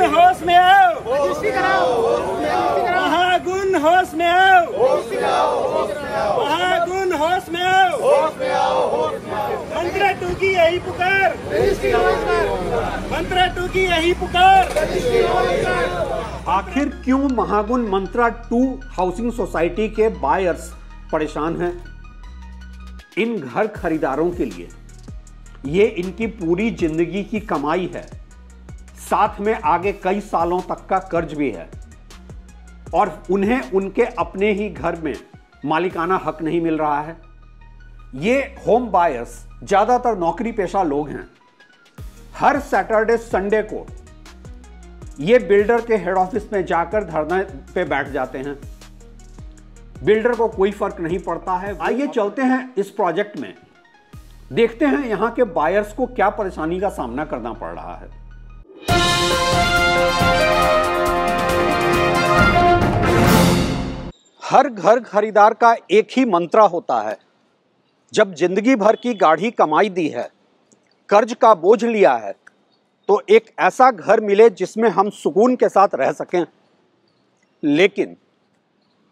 होश में आओ, महागुण होश में आओ, महागुण होश में आओ। मंत्रा 2 की यही पुकार, मंत्रा 2 की यही पुकार। आखिर क्यों महागुण मंत्रा 2 हाउसिंग सोसाइटी के बायर्स परेशान हैं? इन घर खरीदारों के लिए ये इनकी पूरी जिंदगी की कमाई है, साथ में आगे कई सालों तक का कर्ज भी है, और उन्हें उनके अपने ही घर में मालिकाना हक नहीं मिल रहा है। ये होम बायर्स ज्यादातर नौकरी पेशा लोग हैं। हर सैटरडे संडे को ये बिल्डर के हेड ऑफिस में जाकर धरने पे बैठ जाते हैं। बिल्डर को कोई फर्क नहीं पड़ता है। आइए चलते हैं इस प्रोजेक्ट में, देखते हैं यहां के बायर्स को क्या परेशानी का सामना करना पड़ रहा है। हर घर खरीदार का एक ही मंत्रा होता है, जब जिंदगी भर की गाढ़ी कमाई दी है, कर्ज का बोझ लिया है, तो एक ऐसा घर मिले जिसमें हम सुकून के साथ रह सकें। लेकिन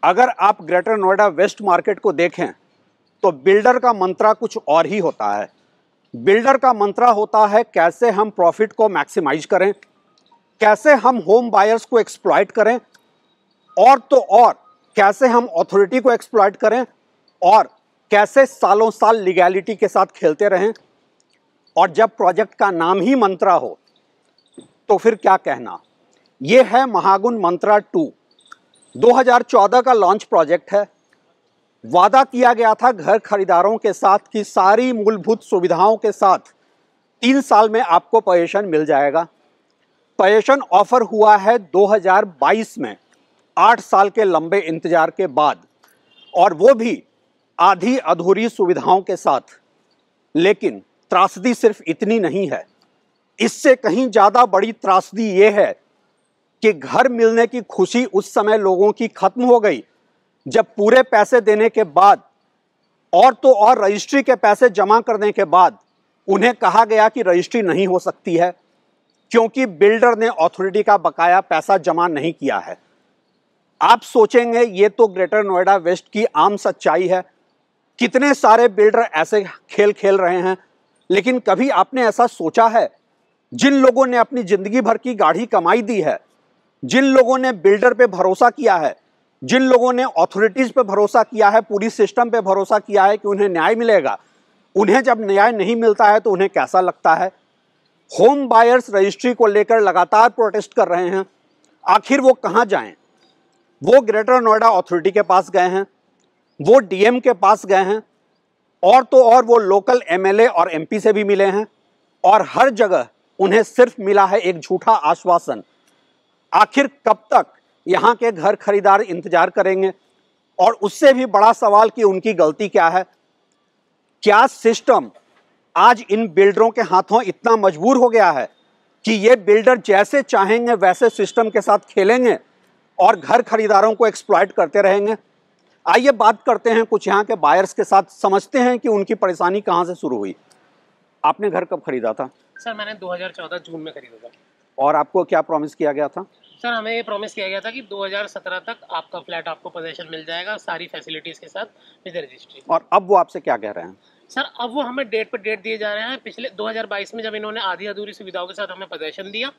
अगर आप ग्रेटर नोएडा वेस्ट मार्केट को देखें तो बिल्डर का मंत्रा कुछ और ही होता है। बिल्डर का मंत्रा होता है कैसे हम प्रॉफिट को मैक्सिमाइज करें, कैसे हम होम बायर्स को एक्सप्लॉइट करें, और तो और कैसे हम अथॉरिटी को एक्सप्लॉइट करें, और कैसे सालों साल लीगैलिटी के साथ खेलते रहें। और जब प्रोजेक्ट का नाम ही मंत्रा हो तो फिर क्या कहना। यह है महागुण मंत्रा 2, 2014 का लॉन्च प्रोजेक्ट है। वादा किया गया था घर खरीदारों के साथ कि सारी मूलभूत सुविधाओं के साथ 3 साल में आपको पोजीशन मिल जाएगा। पोजीशन ऑफर हुआ है 2022 में, 8 साल के लंबे इंतजार के बाद, और वो भी आधी अधूरी सुविधाओं के साथ। लेकिन त्रासदी सिर्फ इतनी नहीं है, इससे कहीं ज्यादा बड़ी त्रासदी ये है कि घर मिलने की खुशी उस समय लोगों की खत्म हो गई जब पूरे पैसे देने के बाद, और तो और रजिस्ट्री के पैसे जमा करने के बाद, उन्हें कहा गया कि रजिस्ट्री नहीं हो सकती है क्योंकि बिल्डर ने अथॉरिटी का बकाया पैसा जमा नहीं किया है। आप सोचेंगे ये तो ग्रेटर नोएडा वेस्ट की आम सच्चाई है, कितने सारे बिल्डर ऐसे खेल खेल रहे हैं। लेकिन कभी आपने ऐसा सोचा है, जिन लोगों ने अपनी जिंदगी भर की गाढ़ी कमाई दी है, जिन लोगों ने बिल्डर पे भरोसा किया है, जिन लोगों ने अथॉरिटीज पे भरोसा किया है, पूरी सिस्टम पे भरोसा किया है कि उन्हें न्याय मिलेगा, उन्हें जब न्याय नहीं मिलता है तो उन्हें कैसा लगता है। होम बायर्स रजिस्ट्री को लेकर लगातार प्रोटेस्ट कर रहे हैं। आखिर वो कहां जाएं? वो ग्रेटर नोएडा अथॉरिटी के पास गए हैं, वो डीएम के पास गए हैं, और तो और वो लोकल एमएलए और एमपी से भी मिले हैं, और हर जगह उन्हें सिर्फ मिला है एक झूठा आश्वासन। आखिर कब तक यहां के घर खरीदार इंतजार करेंगे? और उससे भी बड़ा सवाल कि उनकी गलती क्या है। क्या सिस्टम आज इन बिल्डरों के हाथों इतना मजबूर हो गया है कि ये बिल्डर जैसे चाहेंगे वैसे सिस्टम के साथ खेलेंगे और घर खरीदारों को एक्सप्लॉइट करते रहेंगे? आइए बात करते हैं कुछ यहाँ के बायर्स के साथ, समझते हैं कि उनकी परेशानी कहाँ से शुरू हुई। आपने घर कब खरीदा था? सर मैंने 2014 जून में खरीदा था। और आपको क्या प्रॉमिस किया गया था? सर हमें ये प्रॉमिस किया गया था कि 2017 तक आपका फ्लैट आपको पोजेशन मिल जाएगा सारी फैसिलिटीज़ के साथ विद रजिस्ट्री। और अब वो आपसे क्या कह रहे हैं? सर अब वो हमें डेट पर डेट दिए जा रहे हैं। पिछले 2022 में जब इन्होंने आधी अधूरी सुविधाओं के साथ हमें पोजेशन दिया,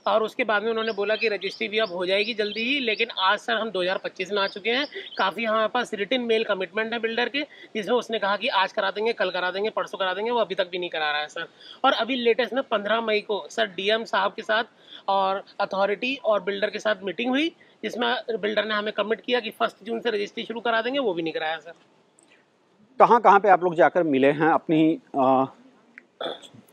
और उसके बाद में उन्होंने बोला कि रजिस्ट्री भी अब हो जाएगी जल्दी ही। लेकिन आज सर हम 2025 में आ चुके हैं। काफ़ी हमारे पास रिटन मेल कमिटमेंट है बिल्डर के, जिसमें उसने कहा कि आज करा देंगे, कल करा देंगे, परसों करा देंगे। वो अभी तक भी नहीं करा रहा है सर। और अभी लेटेस्ट में 15 मई को सर डीएम साहब के साथ और अथॉरिटी और बिल्डर के साथ मीटिंग हुई, जिसमें बिल्डर ने हमें कमिट किया कि 1 जून से रजिस्ट्री शुरू करा देंगे। वो भी नहीं कराया सर। कहाँ कहाँ पे आप लोग जाकर मिले हैं? अपनी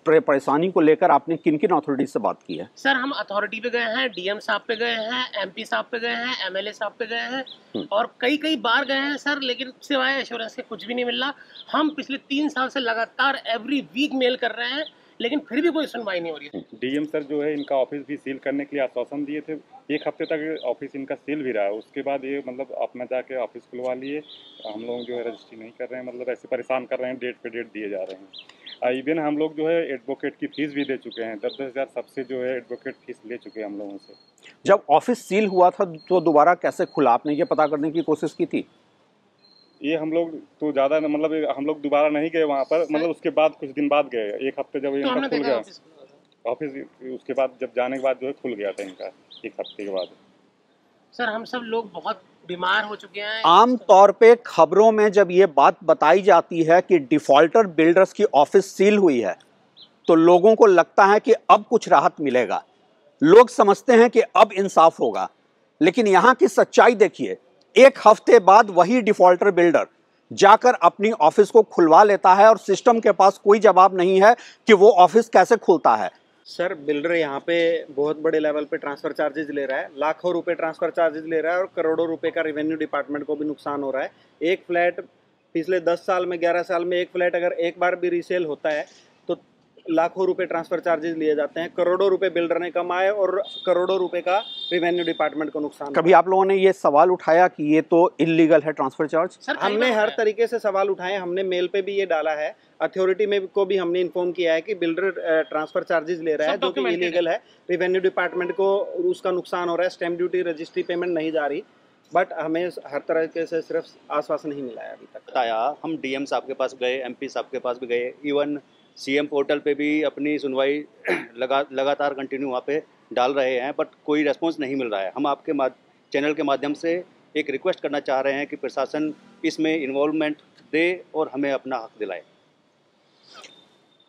परेशानी को लेकर आपने किन किन अथॉरिटी से बात की है? सर हम अथॉरिटी पे गए हैं, डीएम साहब पे गए हैं, एमपी साहब पे गए हैं, एमएलए साहब पे गए हैं, और कई बार गए हैं सर। लेकिन सिवाय एश्योरेंस के कुछ भी नहीं मिल रहा। हम पिछले 3 साल से लगातार एवरी वीक मेल कर रहे हैं, लेकिन फिर भी कोई सुनवाई नहीं हो रही है। डीएम सर जो है इनका ऑफिस भी सील करने के लिए आश्वासन दिए थे। 1 हफ्ते तक ऑफिस इनका सील भी रहा है। उसके बाद ये मतलब अपना जाके ऑफिस खुलवा लिए। हम लोग जो है रजिस्ट्री नहीं कर रहे हैं, मतलब ऐसे परेशान कर रहे हैं, डेट पे डेट दिए जा रहे हैं। इवन हम लोग जो है एडवोकेट की फीस भी दे चुके हैं, 10-10 हज़ार सबसे जो है एडवोकेट फीस ले चुके हैं हम लोगों से। जब ऑफिस सील हुआ था तो दोबारा कैसे खुला, आपने ये पता करने की कोशिश की थी? ये हम लोग तो ज़्यादा मतलब हम लोग दोबारा नहीं गए वहाँ पर, मतलब उसके बाद कुछ दिन बाद गए, 1 हफ्ते जब इनका खुल गया ऑफिस, उसके बाद जब जाने के बाद जो है खुल गया था इनका 1 हफ्ते के बाद। सर हम सब लोग बहुत बीमार हो चुके हैं। आम तौर पे खबरों में जब ये बात बताई जाती है कि डिफॉल्टर बिल्डर्स की ऑफिस सील हुई है तो लोगों को लगता है कि अब कुछ राहत मिलेगा, लोग समझते हैं कि अब इंसाफ होगा। लेकिन यहाँ की सच्चाई देखिए, 1 हफ्ते बाद वही डिफॉल्टर बिल्डर जाकर अपनी ऑफिस को खुलवा लेता है और सिस्टम के पास कोई जवाब नहीं है कि वो ऑफिस कैसे खुलता है। सर बिल्डर यहाँ पे बहुत बड़े लेवल पे ट्रांसफर चार्जेस ले रहा है, लाखों रुपए ट्रांसफर चार्जेस ले रहा है और करोड़ों रुपए का रेवेन्यू डिपार्टमेंट को भी नुकसान हो रहा है। एक फ्लैट पिछले 10 साल में 11 साल में एक फ्लैट अगर एक बार भी रीसेल होता है तो लाखों रुपए ट्रांसफर चार्जेस लिए जाते हैं, करोड़ों रुपए बिल्डर ने कमाए और करोड़ों रुपए का रेवेन्यू डिपार्टमेंट को नुकसान। कभी आप लोगों ने ये सवाल उठाया कि ये तो इलीगल है ट्रांसफर चार्ज? हमने हर तरीके से सवाल उठाए, हमने मेल पे भी ये डाला है, अथॉरिटी में को भी हमने इन्फॉर्म किया है कि बिल्डर ट्रांसफर चार्जेस ले रहा है जो कि इलीगल है, रेवेन्यू डिपार्टमेंट को उसका नुकसान हो रहा है, स्टैम्प ड्यूटी रजिस्ट्री पेमेंट नहीं जा रही, बट हमें हर तरीके से सिर्फ आश्वासन नहीं मिला है अभी तक। बताया, हम डीएम साहब के पास गए, एमपी साहब के पास भी गए, इवन सीएम पोर्टल पे भी अपनी सुनवाई लगातार कंटिन्यू वहाँ पे डाल रहे हैं, बट कोई रेस्पॉन्स नहीं मिल रहा है। हम आपके चैनल के माध्यम से एक रिक्वेस्ट करना चाह रहे हैं कि प्रशासन इसमें इन्वॉल्वमेंट दे और हमें अपना हक दिलाए।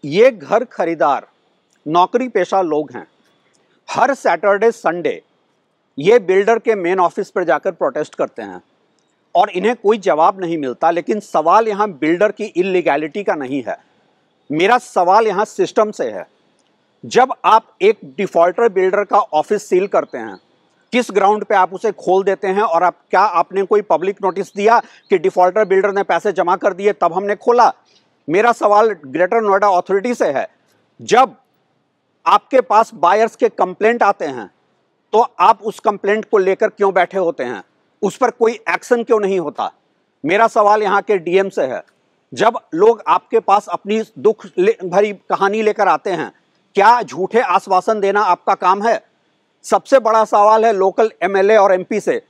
ये घर खरीदार नौकरी पेशा लोग हैं, हर सैटरडे संडे ये बिल्डर के मेन ऑफिस पर जाकर प्रोटेस्ट करते हैं और इन्हें कोई जवाब नहीं मिलता। लेकिन सवाल यहाँ बिल्डर की इलीगैलिटी का नहीं है, मेरा सवाल यहाँ सिस्टम से है। जब आप एक डिफॉल्टर बिल्डर का ऑफिस सील करते हैं, किस ग्राउंड पे आप उसे खोल देते हैं और क्या आपने कोई पब्लिक नोटिस दिया कि डिफॉल्टर बिल्डर ने पैसे जमा कर दिए तब हमने खोला? मेरा सवाल ग्रेटर नोएडा अथॉरिटी से है, जब आपके पास बायर्स के कंप्लेंट आते हैं तो आप उस कंप्लेंट को लेकर क्यों बैठे होते हैं, उस पर कोई एक्शन क्यों नहीं होता? मेरा सवाल यहाँ के डीएम से है, जब लोग आपके पास अपनी दुख भरी कहानी लेकर आते हैं, क्या झूठे आश्वासन देना आपका काम है? सबसे बड़ा सवाल है लोकल एमएलए और एमपी से,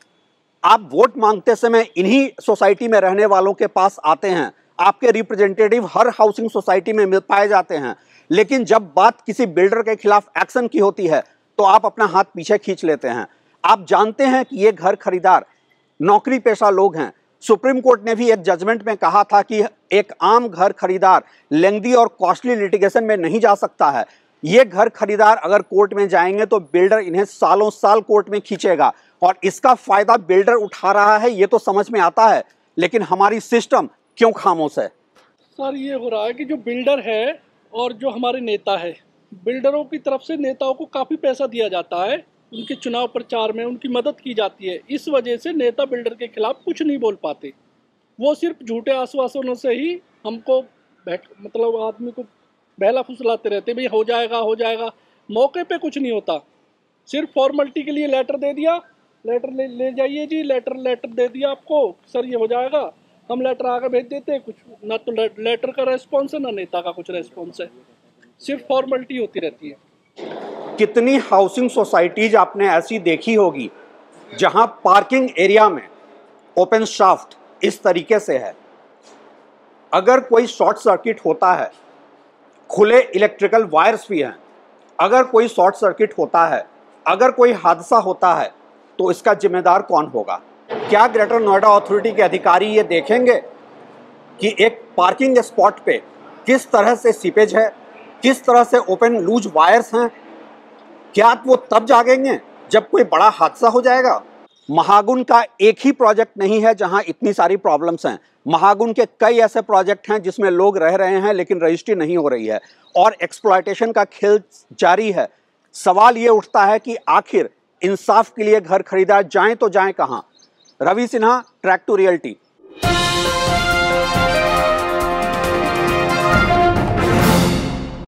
आप वोट मांगते समय इन्हीं सोसाइटी में रहने वालों के पास आते हैं, आपके रिप्रेजेंटेटिव हर हाउसिंग सोसाइटी में मिल पाए जाते हैं, लेकिन जब बात किसी बिल्डर के खिलाफ एक्शन की होती है तो आप अपना हाथ पीछे खींच लेते हैं। आप जानते हैं कि ये घर खरीदार नौकरी पेशा लोग हैं। सुप्रीम कोर्ट ने भी एक जजमेंट में कहा था कि एक आम घर खरीदार लेंथी और कॉस्टली लिटिगेशन में नहीं जा सकता है। ये घर खरीदार अगर कोर्ट में जाएंगे तो बिल्डर इन्हें सालों साल कोर्ट में खींचेगा और इसका फायदा बिल्डर उठा रहा है, ये तो समझ में आता है, लेकिन हमारी सिस्टम क्यों खामोश है? सर ये हो रहा है कि जो बिल्डर है और जो हमारे नेता है, बिल्डरों की तरफ से नेताओं को काफ़ी पैसा दिया जाता है, उनके चुनाव प्रचार में उनकी मदद की जाती है। इस वजह से नेता बिल्डर के खिलाफ कुछ नहीं बोल पाते, वो सिर्फ झूठे आश्वासनों से ही हमको मतलब आदमी को बहला फुसलाते रहते, भाई हो जाएगा हो जाएगा, मौके पे कुछ नहीं होता। सिर्फ फॉर्मेलिटी के लिए लेटर दे दिया, लेटर ले जाइए जी, लेटर दे दिया आपको सर ये हो जाएगा, हम लेटर आगे भेज देते हैं, कुछ ना तो लेटर का रेस्पॉन्स है ना नेता का कुछ रेस्पॉन्स है, सिर्फ फॉर्मेलिटी होती रहती है। कितनी हाउसिंग सोसाइटीज आपने ऐसी देखी होगी जहां पार्किंग एरिया में ओपन शाफ्ट इस तरीके से है, अगर कोई शॉर्ट सर्किट होता है, खुले इलेक्ट्रिकल वायर्स भी हैं, अगर कोई शॉर्ट सर्किट होता है, अगर कोई हादसा होता है तो इसका जिम्मेदार कौन होगा? क्या ग्रेटर नोएडा अथॉरिटी के अधिकारी ये देखेंगे कि एक पार्किंग स्पॉट पे किस तरह से सीपेज है, किस तरह से ओपन लूज वायर्स हैं? क्या वो तब जागेंगे जब कोई बड़ा हादसा हो जाएगा? महागुन का एक ही प्रोजेक्ट नहीं है जहां इतनी सारी प्रॉब्लम्स हैं। महागुन के कई ऐसे प्रोजेक्ट हैं जिसमें लोग रह रहे हैं लेकिन रजिस्ट्री नहीं हो रही है और एक्सप्लॉयटेशन का खेल जारी है। सवाल ये उठता है कि आखिर इंसाफ के लिए घर खरीदार जाएं तो जाएं कहां? Ravi Sinha, track to reality.